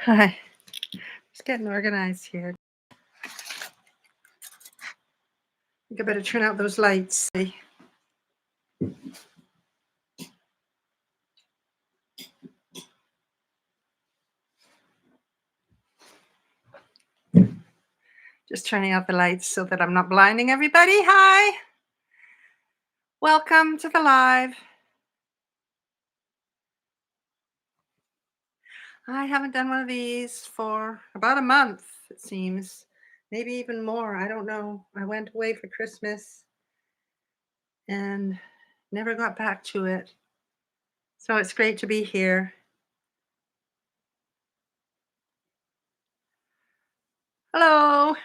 Hi. Just getting organized here. I think I better turn out those lights. Just turning out the lights so that I'm not blinding everybody. Hi. Welcome to the live. I haven't done one of these for about a month, it seems. Maybe even more. I don't know. I went away for Christmas and never got back to it. So it's great to be here. Hello.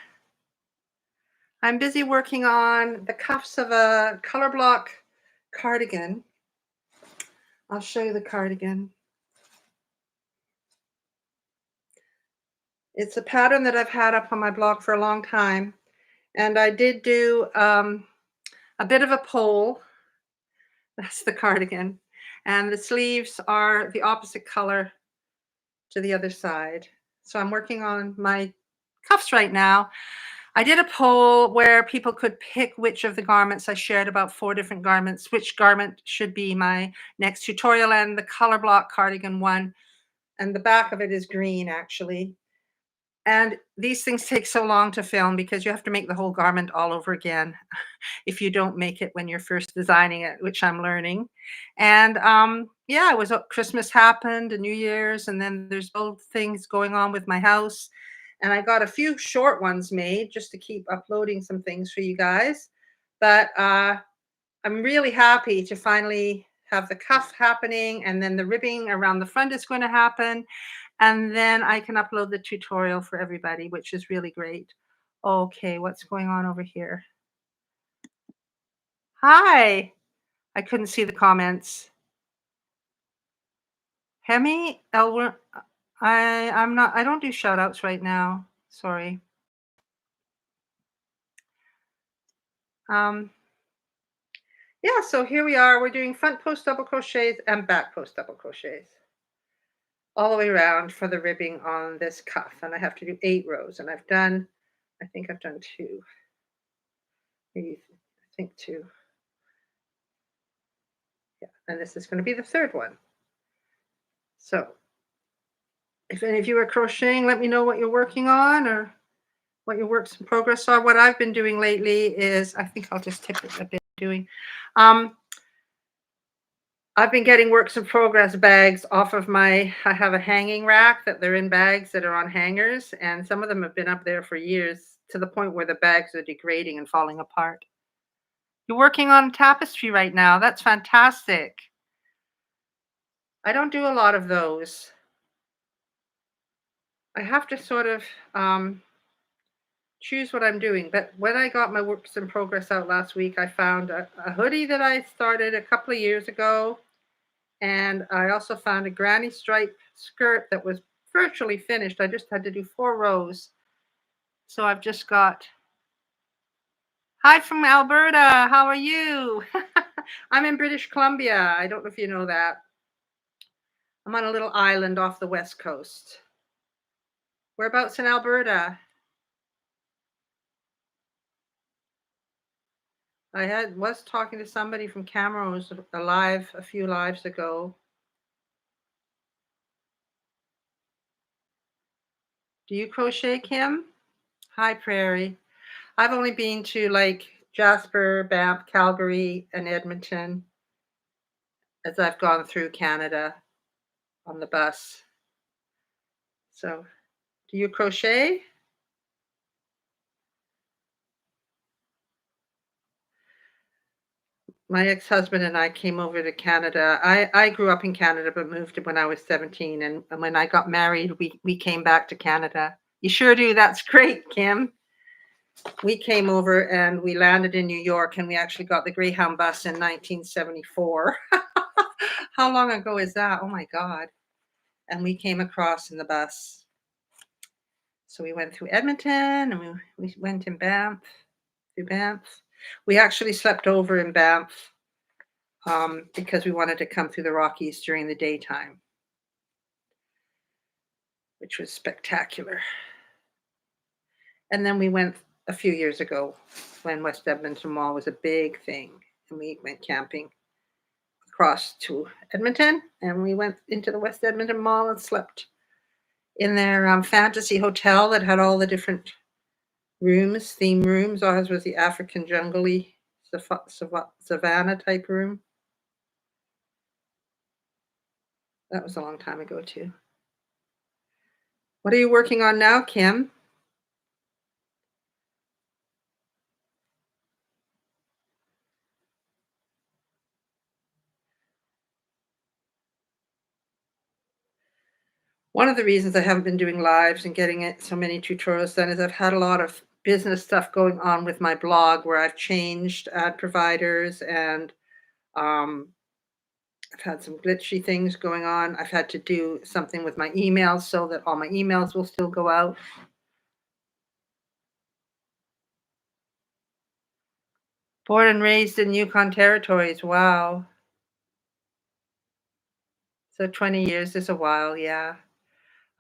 I'm busy working on the cuffs of a Colour Block cardigan. I'll show you the cardigan. It's a pattern that I've had up on my blog for a long time. And I did do a bit of a poll. That's the cardigan. And the sleeves are the opposite color to the other side. So I'm working on my cuffs right now. I did a poll where people could pick which of the garments. I shared about 4 different garments, which garment should be my next tutorial, and the Colour Block cardigan one. And the back of it is green, actually. And these things take so long to film because you have to make the whole garment all over again if you don't make it when you're first designing it, which I'm learning. And yeah, it was Christmas happened and New Year's, and then there's both things going on with my house. And I got a few short ones made just to keep uploading some things for you guys. But I'm really happy to finally have the cuff happening, and then the ribbing around the front is going to happen. And then I can upload the tutorial for everybody, which is really great. Okay, what's going on over here? Hi. I couldn't see the comments. Hemi, Elwer, I don't do shout outs right now. Sorry. Yeah, so here we are. We're doing front post double crochets and back post double crochets all the way around for the ribbing on this cuff. And I have to do 8 rows, and I think I've done 2. Maybe, I think 2. Yeah, and this is going to be the 3rd one. So if any of you are crocheting, let me know what you're working on or what your works in progress are. What I've been doing lately is, I think I'll just tip it a bit doing. I've been getting works in progress bags off of I have a hanging rack that they're in bags that are on hangers, and some of them have been up there for years to the point where the bags are degrading and falling apart. You're working on tapestry right now. That's fantastic. I don't do a lot of those. I have to sort of choose what I'm doing. But when I got my works in progress out last week, I found a hoodie that I started a couple of years ago. And I also found a granny stripe skirt that was virtually finished. I just had to do 4 rows. So I've just got, hi from Alberta. How are you? I'm in British Columbia. I don't know if you know that. I'm on a little island off the west coast. Whereabouts in Alberta? I was talking to somebody from Camrose a few lives ago. Do you crochet, Kim? Hi, Prairie. I've only been to like Jasper, Banff, Calgary, and Edmonton as I've gone through Canada on the bus. So, do you crochet? My ex-husband and I came over to Canada. I grew up in Canada but moved when I was 17, and when I got married, we came back to Canada. You sure do. That's great, Kim. We came over and we landed in New York, and we actually got the Greyhound bus in 1974. How long ago is that? Oh my God. And we came across in the bus. So we went through Edmonton, and we went in Banff, through Banff. We actually slept over in Banff because we wanted to come through the Rockies during the daytime. which was spectacular. And then we went a few years ago when West Edmonton Mall was a big thing, and we went camping across to Edmonton, and we went into the West Edmonton Mall and slept in their fantasy hotel that had all the different rooms, theme rooms. Ours was the African jungle-y savannah type room. That was a long time ago too. What are you working on now, Kim? One of the reasons I haven't been doing lives and getting it so many tutorials done is I've had a lot of business stuff going on with my blog where I've changed ad providers and um, I've had some glitchy things going on. I've had to do something with my emails so that all my emails will still go out. Born and raised in Yukon Territories. Wow. So 20 years is a while, yeah.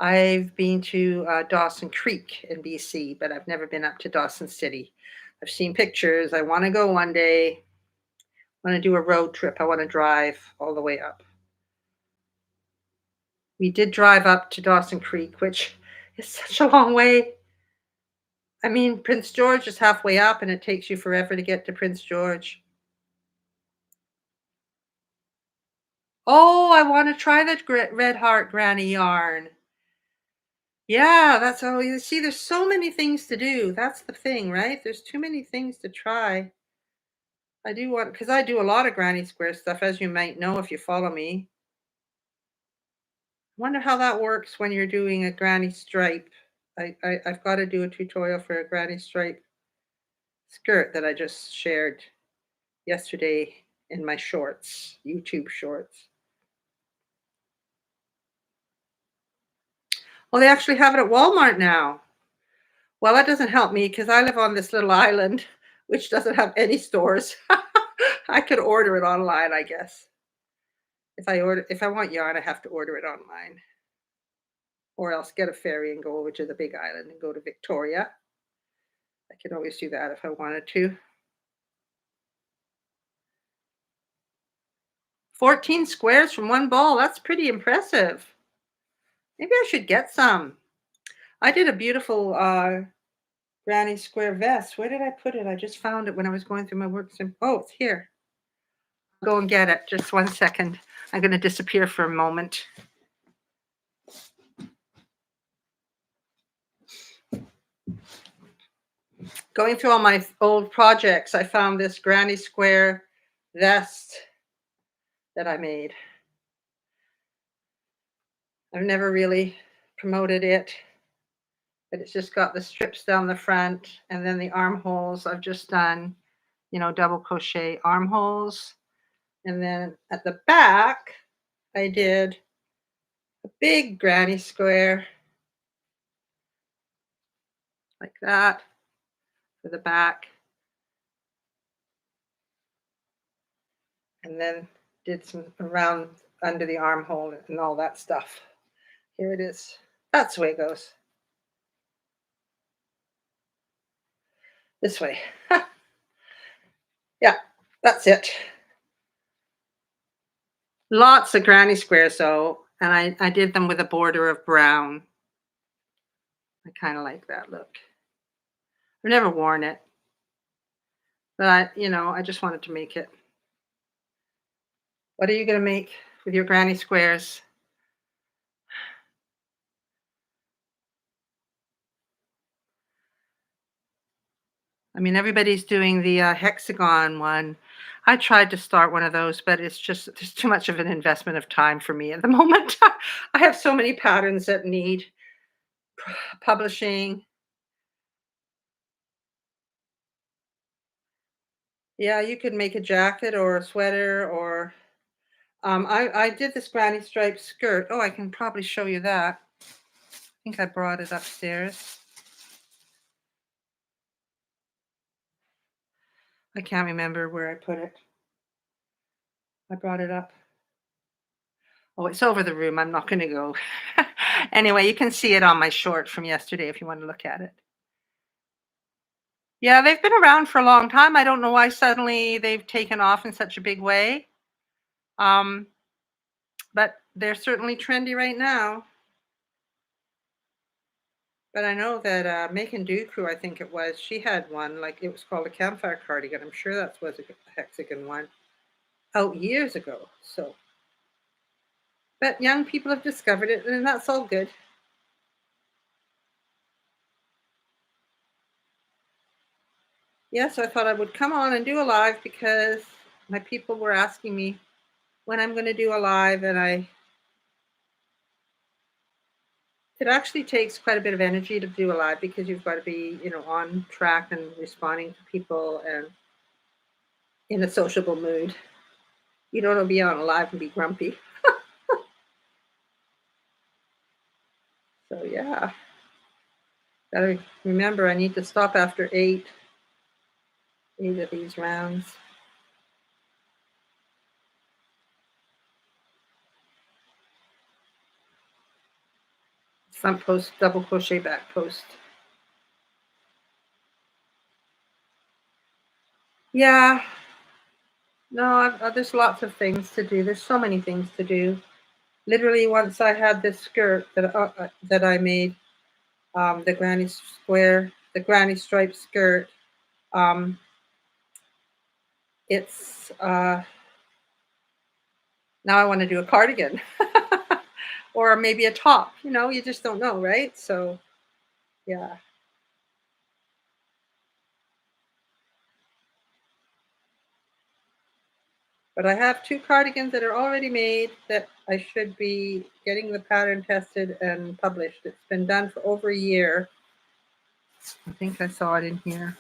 I've been to Dawson Creek in BC, but I've never been up to Dawson City. I've seen pictures. I want to go one day. I want to do a road trip. I want to drive all the way up. We did drive up to Dawson Creek, which is such a long way. I mean, Prince George is halfway up, and it takes you forever to get to Prince George. Oh, I want to try that Red Heart Granny yarn. Yeah, that's all. You see, there's so many things to do. That's the thing, right? There's too many things to try. I do want, because I do a lot of Granny Square stuff, as you might know if you follow me. Wonder how that works when you're doing a granny stripe. I've got to do a tutorial for a granny stripe skirt that I just shared yesterday in my shorts, YouTube shorts. Well, they actually have it at Walmart now. Well, that doesn't help me because I live on this little island which doesn't have any stores. I could order it online, I guess. If I want yarn, I have to order it online. Or else get a ferry and go over to the big island and go to Victoria. I could always do that if I wanted to. 14 squares from one ball. That's pretty impressive. Maybe I should get some. I did a beautiful granny square vest. Where did I put it? I just found it when I was going through my work. Oh, it's here. I'll go and get it. Just 1 second. I'm going to disappear for a moment. Going through all my old projects, I found this granny square vest that I made. I've never really promoted it, but it's just got the strips down the front and then the armholes. I've just done, double crochet armholes. And then at the back, I did a big granny square like that for the back. And then did some around under the armhole and all that stuff. Here it is. That's the way it goes. This way. Yeah, that's it. Lots of granny squares though, and I did them with a border of brown. I kind of like that look. I've never worn it, but I just wanted to make it. What are you going to make with your granny squares? I mean, everybody's doing the hexagon one. I tried to start one of those, but it's just there's too much of an investment of time for me at the moment. I have so many patterns that need publishing. Yeah, you could make a jacket or a sweater or I did this granny stripe skirt. Oh, I can probably show you that. I think I brought it upstairs. I can't remember where I put it. I brought it up. Oh, it's over the room. I'm not going to go. Anyway, you can see it on my short from yesterday if you want to look at it. Yeah, they've been around for a long time. I don't know why suddenly they've taken off in such a big way. Um, but they're certainly trendy right now. But I know that Macon Crew, I think it was, she had one, like it was called a campfire cardigan. I'm sure that was a hexagon one out years ago. So, but young people have discovered it, and that's all good. Yeah, so I thought I would come on and do a live because my people were asking me when I'm going to do a live, and it actually takes quite a bit of energy to do a live because you've got to be, on track and responding to people and in a sociable mood. You don't want to be on a live and be grumpy. So yeah, gotta remember I need to stop after eight of these rounds. Front post, double crochet, back post. Yeah, no, there's lots of things to do. There's so many things to do. Literally, once I had this skirt that I made, the granny stripe skirt. It's now I want to do a cardigan or maybe a top. You just don't know, right? So yeah. But I have two cardigans that are already made that I should be getting the pattern tested and published. It's been done for over a year. I think I saw it in here.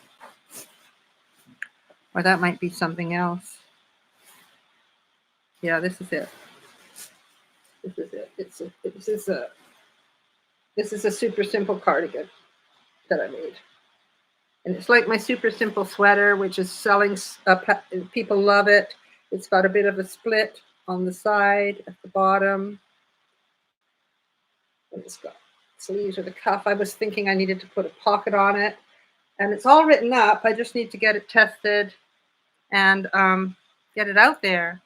Or that might be something else. Yeah, this is it. This is it. This is a super simple cardigan that I made. And it's like my super simple sweater, which is selling. People love it. It's got a bit of a split on the side at the bottom. And it's got sleeves with a cuff. I was thinking I needed to put a pocket on it. And it's all written up. I just need to get it tested and get it out there.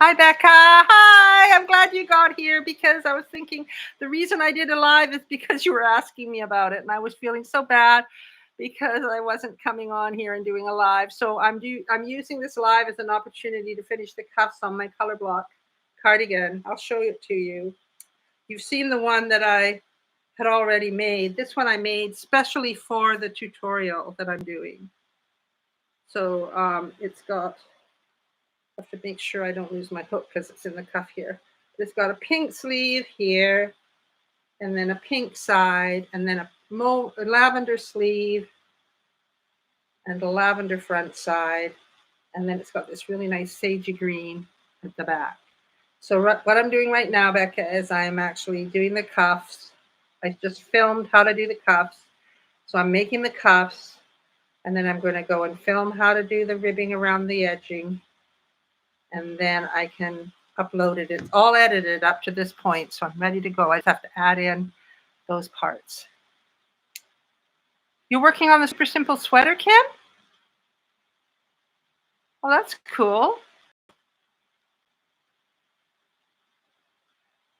Hi, Becca. Hi. I'm glad you got here because I was thinking the reason I did a live is because you were asking me about it. And I was feeling so bad because I wasn't coming on here and doing a live. So I'm using this live as an opportunity to finish the cuffs on my Colour Block cardigan. I'll show it to you. You've seen the one that I had already made. This one I made specially for the tutorial that I'm doing. So it's got, I have to make sure I don't lose my hook because it's in the cuff here. It's got a pink sleeve here, and then a pink side, and then a lavender sleeve, and a lavender front side, and then it's got this really nice sagey green at the back. So what I'm doing right now, Becca, is I'm actually doing the cuffs. I just filmed how to do the cuffs. So I'm making the cuffs, and then I'm going to go and film how to do the ribbing around the edging, and then I can upload it. It's all edited up to this point, so I'm ready to go. I just have to add in those parts. You're working on the super simple sweater, Kim? Well, that's cool.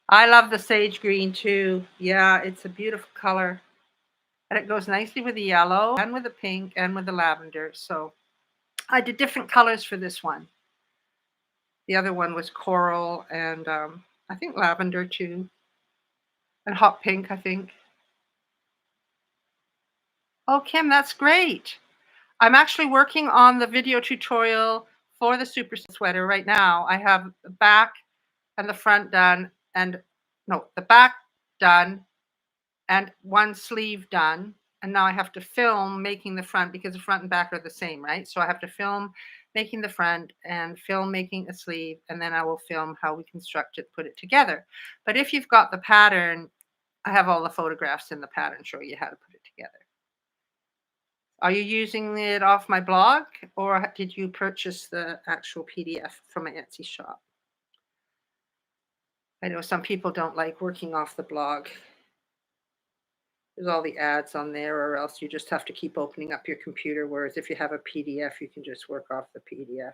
I love the sage green too. Yeah, it's a beautiful color. And it goes nicely with the yellow and with the pink and with the lavender. So I did different colors for this one. The other one was coral and I think lavender too. And hot pink, I think. Oh, Kim, that's great. I'm actually working on the video tutorial for the super sweater right now. I have the back and the front done, and no, the back done and one sleeve done. And now I have to film making the front because the front and back are the same, right? So I have to film making the front and film making a sleeve, and then I will film how we construct it, put it together. But if you've got the pattern, I have all the photographs in the pattern showing you how to put it together. Are you using it off my blog, or did you purchase the actual PDF from my Etsy shop? I know some people don't like working off the blog. There's all the ads on there, or else you just have to keep opening up your computer. Whereas if you have a PDF, you can just work off the PDF.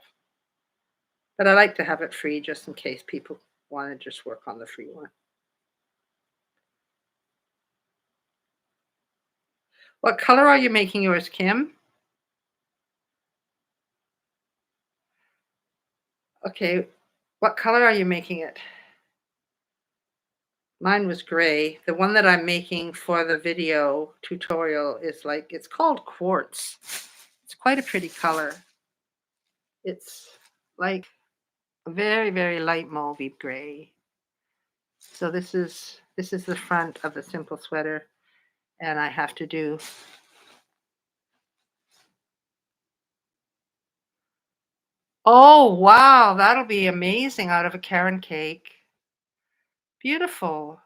But I like to have it free just in case people want to just work on the free one. What color are you making yours, Kim? Okay, what color are you making it? Mine was gray. The one that I'm making for the video tutorial is like, it's called quartz. It's quite a pretty color. It's like a very, very light mauvey gray. So this is the front of the simple sweater, and I have to do. Oh, wow, that'll be amazing out of a Karen cake. Beautiful.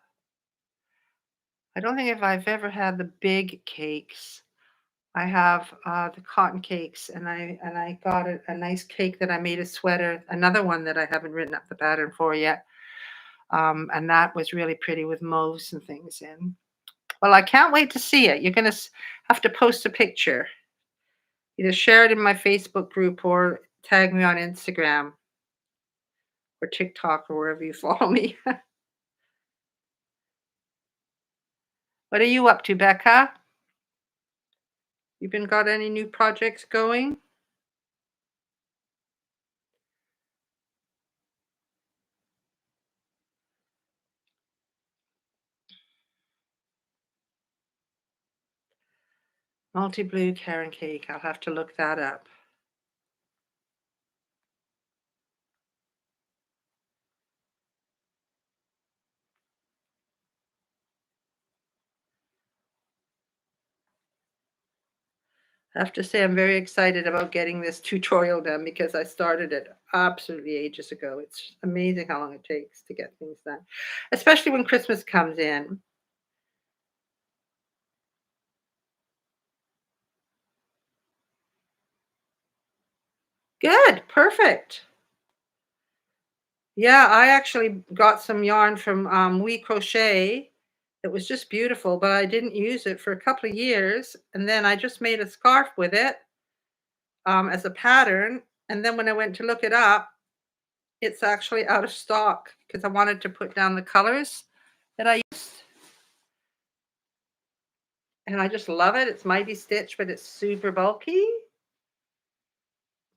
I don't think if I've ever had the big cakes. I have the cotton cakes, and I got a nice cake that I made a sweater, another one that I haven't written up the pattern for yet. And that was really pretty with mauves and things in. Well, I can't wait to see it. You're gonna have to post a picture. Either share it in my Facebook group or tag me on Instagram or TikTok or wherever you follow me. What are you up to, Becca? You been got any new projects going? Multi-blue Karen cake. I'll have to look that up. I have to say I'm very excited about getting this tutorial done because I started it absolutely ages ago. It's amazing how long it takes to get things done, especially when Christmas comes in. Good, perfect. Yeah, I actually got some yarn from We Crochet. It was just beautiful, but I didn't use it for a couple of years, and then I just made a scarf with it as a pattern. And then when I went to look it up, it's actually out of stock because I wanted to put down the colors that I used. And I just love it. It's mighty stitch, but it's super bulky.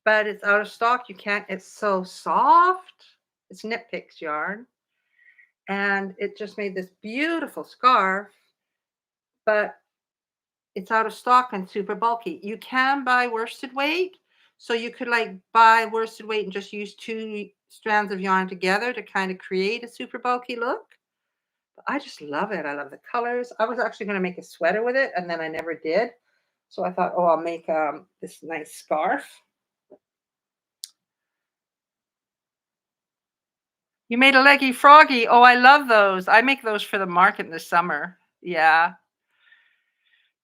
But it's out of stock. You can't, it's so soft. It's Knit Picks yarn. And it just made this beautiful scarf, but it's out of stock and super bulky. You can buy worsted weight. So you could like buy worsted weight and just use two strands of yarn together to kind of create a super bulky look. But I just love it. I love the colors. I was actually going to make a sweater with it, and then I never did. So I thought, oh, I'll make this nice scarf. You made a leggy froggy. Oh, I love those. I make those for the market in the summer. Yeah.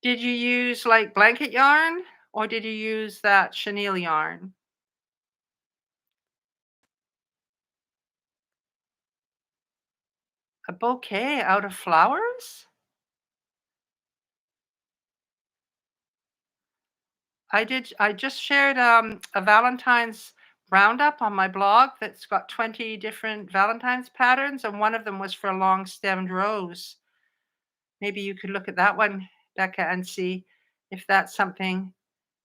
Did you use like blanket yarn or did you use that chenille yarn? A bouquet out of flowers? I just shared a Valentine's roundup on my blog that's got 20 different Valentine's patterns, and one of them was for a long stemmed rose. Maybe you could look at that one, Becca, and see if that's something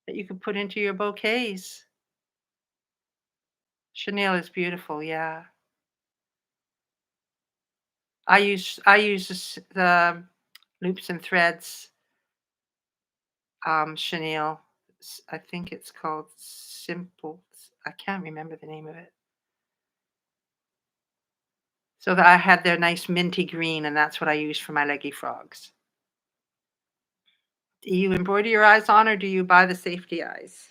that you could put into your bouquets. Chenille is beautiful, yeah. I use the loops and threads chenille. I think it's called Simple. I can't remember the name of it. So that I had their nice minty green, and that's what I use for my leggy frogs. Do you embroider your eyes on, or do you buy the safety eyes?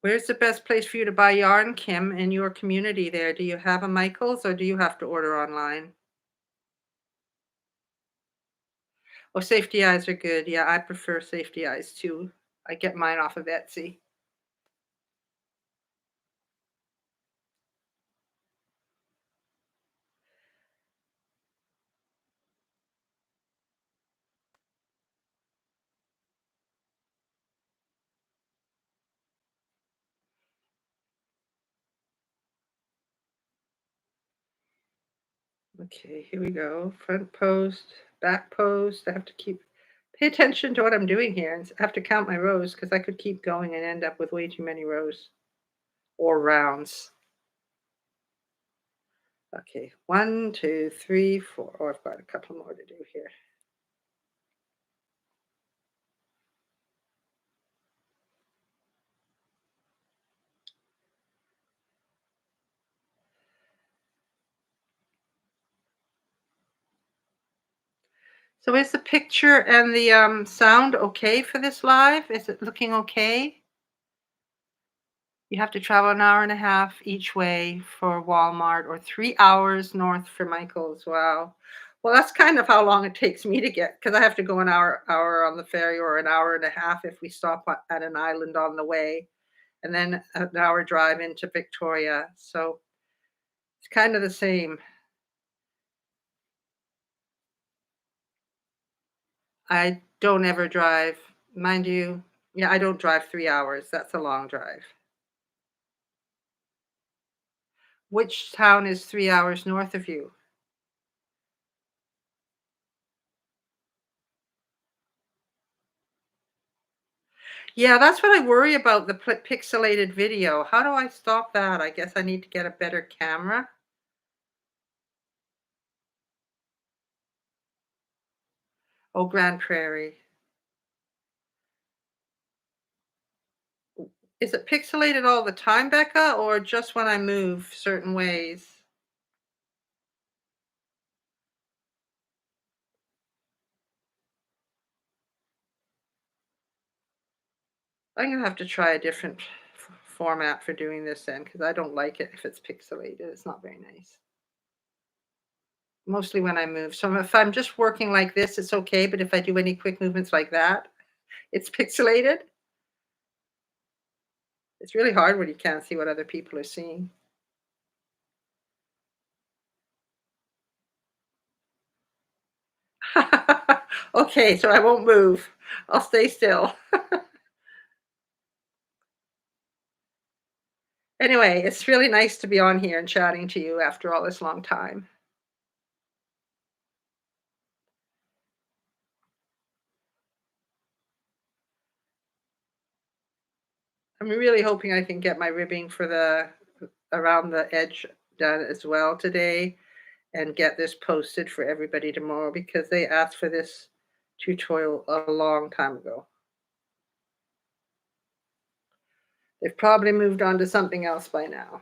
Where's the best place for you to buy yarn, Kim, in your community there? Do you have a Michael's or do you have to order online? Oh, safety eyes are good. Yeah, I prefer safety eyes too. I get mine off of Etsy. Okay, here we go. Front post, back post. I have to pay attention to what I'm doing here and have to count my rows because I could keep going and end up with way too many rows or rounds. Okay, 1, 2, 3, 4. Oh, I've got a couple more to do here. So is the picture and the sound okay for this live? Is it looking okay? You have to travel an hour and a half each way for Walmart or 3 hours north for Michael's. Wow. Well, that's kind of how long it takes me to get because I have to go an hour on the ferry or an hour and a half if we stop at an island on the way, and then an hour drive into Victoria. So it's kind of the same. I don't ever drive. Mind you, yeah, I don't drive 3 hours. That's a long drive. Which town is 3 hours north of you? Yeah, that's what I worry about, the pixelated video. How do I stop that? I guess I need to get a better camera. Oh, Grand Prairie. Is it pixelated all the time, Becca, or just when I move certain ways? I'm gonna have to try a different format for doing this then, because I don't like it if it's pixelated. It's not very nice. Mostly when I move. So if I'm just working like this, it's okay, but if I do any quick movements like that, it's pixelated. It's really hard when you can't see what other people are seeing. Okay, so I won't move. I'll stay still. Anyway, it's really nice to be on here and chatting to you after all this long time. I'm really hoping I can get my ribbing for the around the edge done as well today and get this posted for everybody tomorrow because they asked for this tutorial a long time ago. They've probably moved on to something else by now.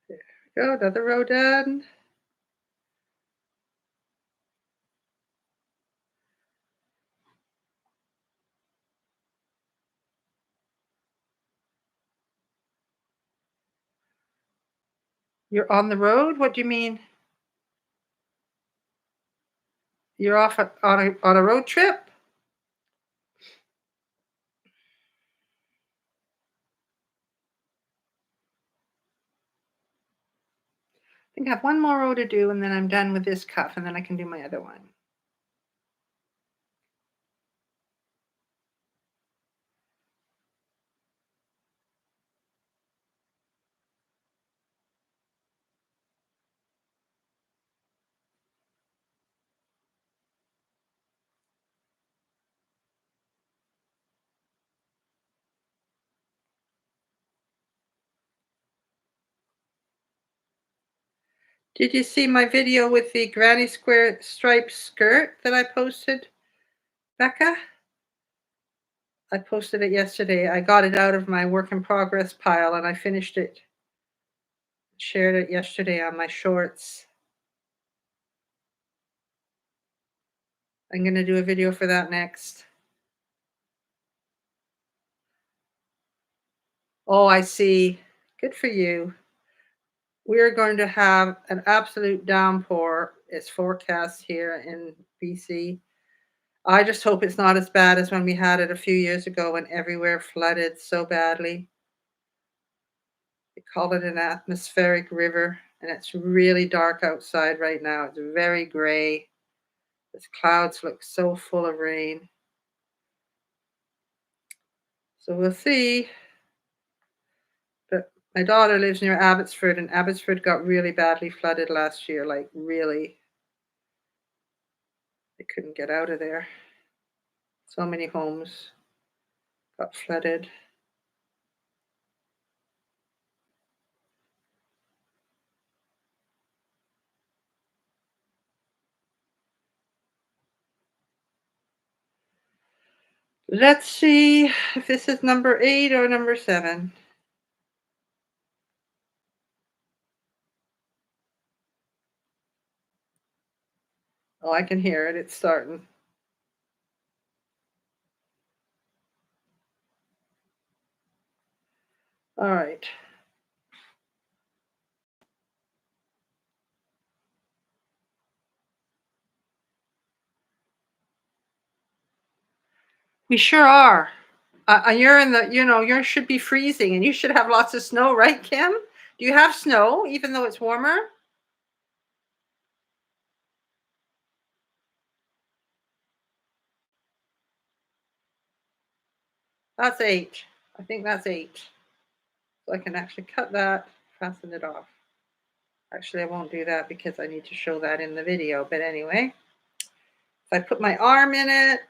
There we go, another row done. You're on the road? What do you mean? You're off on a road trip? I think I have one more row to do and then I'm done with this cuff and then I can do my other one. Did you see my video with the granny square striped skirt that I posted, Becca? I posted it yesterday. I got it out of my work in progress pile and I finished it Shared it yesterday on my shorts. I'm going to do a video for that next. Oh, I see. Good for you. We're going to have an absolute downpour. It's forecast here in BC. I just hope it's not as bad as when we had it a few years ago when everywhere flooded so badly. They call it an atmospheric river, and it's really dark outside right now. It's very gray. The clouds look so full of rain. So we'll see. But my daughter lives near Abbotsford, and Abbotsford got really badly flooded last year, like really. They couldn't get out of there. So many homes got flooded. Let's see if this is number 8 or number 7. Oh, I can hear it. It's starting. All right. We sure are. You're in the, you should be freezing and you should have lots of snow, right, Kim? Do you have snow even though it's warmer? That's 8. I think that's 8. So I can actually cut that, fasten it off. Actually, I won't do that because I need to show that in the video. But anyway, if I put my arm in it,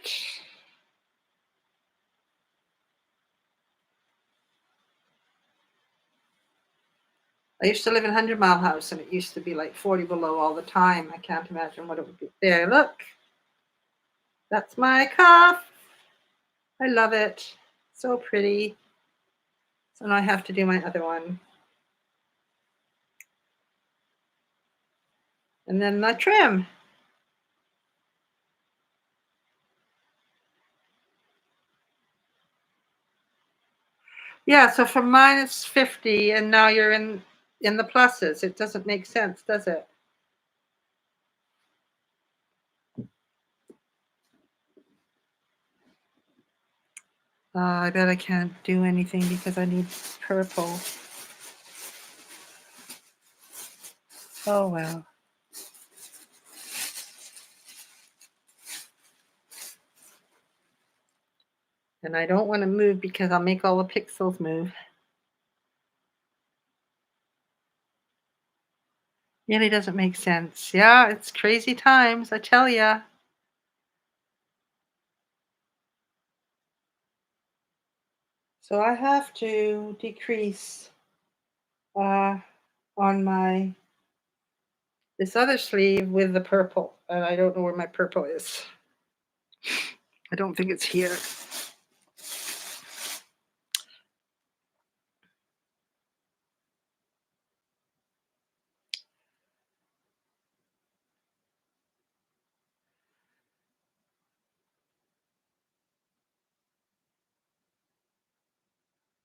I used to live in 100 Mile House and it used to be like 40 below all the time. I can't imagine what it would be. There, look. That's my cuff. I love it. So pretty. So now I have to do my other one. And then my trim. Yeah, so from -50 and now you're in the pluses. It doesn't make sense, does it? I bet I can't do anything because I need purple. Oh well. And I don't want to move because I'll make all the pixels move. Really doesn't make sense. Yeah, it's crazy times, I tell ya. So I have to decrease uh, on my this other sleeve with the purple, and I don't know where my purple is. I don't think it's here.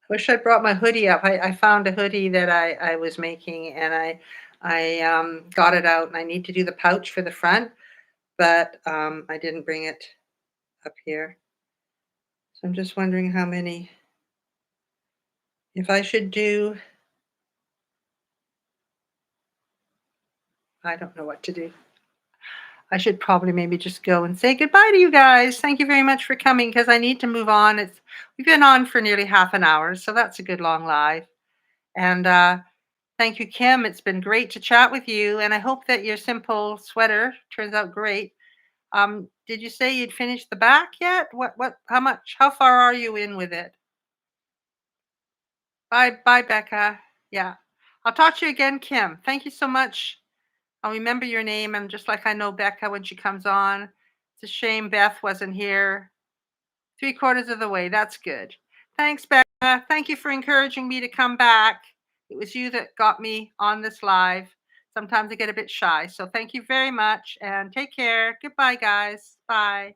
Wish I brought my hoodie up. I found a hoodie that I was making, and I got it out, and I need to do the pouch for the front, but I didn't bring it up here. So I'm just wondering how many. If I should do, I don't know what to do. I should probably maybe just go and say goodbye to you guys. Thank you very much for coming because I need to move on. We've been on for nearly half an hour, so that's a good long live. And thank you, Kim. It's been great to chat with you, and I hope that your simple sweater turns out great. Did you say you'd finished the back yet? How much, how far are you in with it? Bye, Becca. Yeah. I'll talk to you again, Kim. Thank you so much. I'll remember your name, and just like I know Becca when she comes on. It's a shame Beth wasn't here. 3/4 of the way. That's good. Thanks, Becca. Thank you for encouraging me to come back. It was you that got me on this live. Sometimes I get a bit shy. So thank you very much and take care. Goodbye, guys. Bye.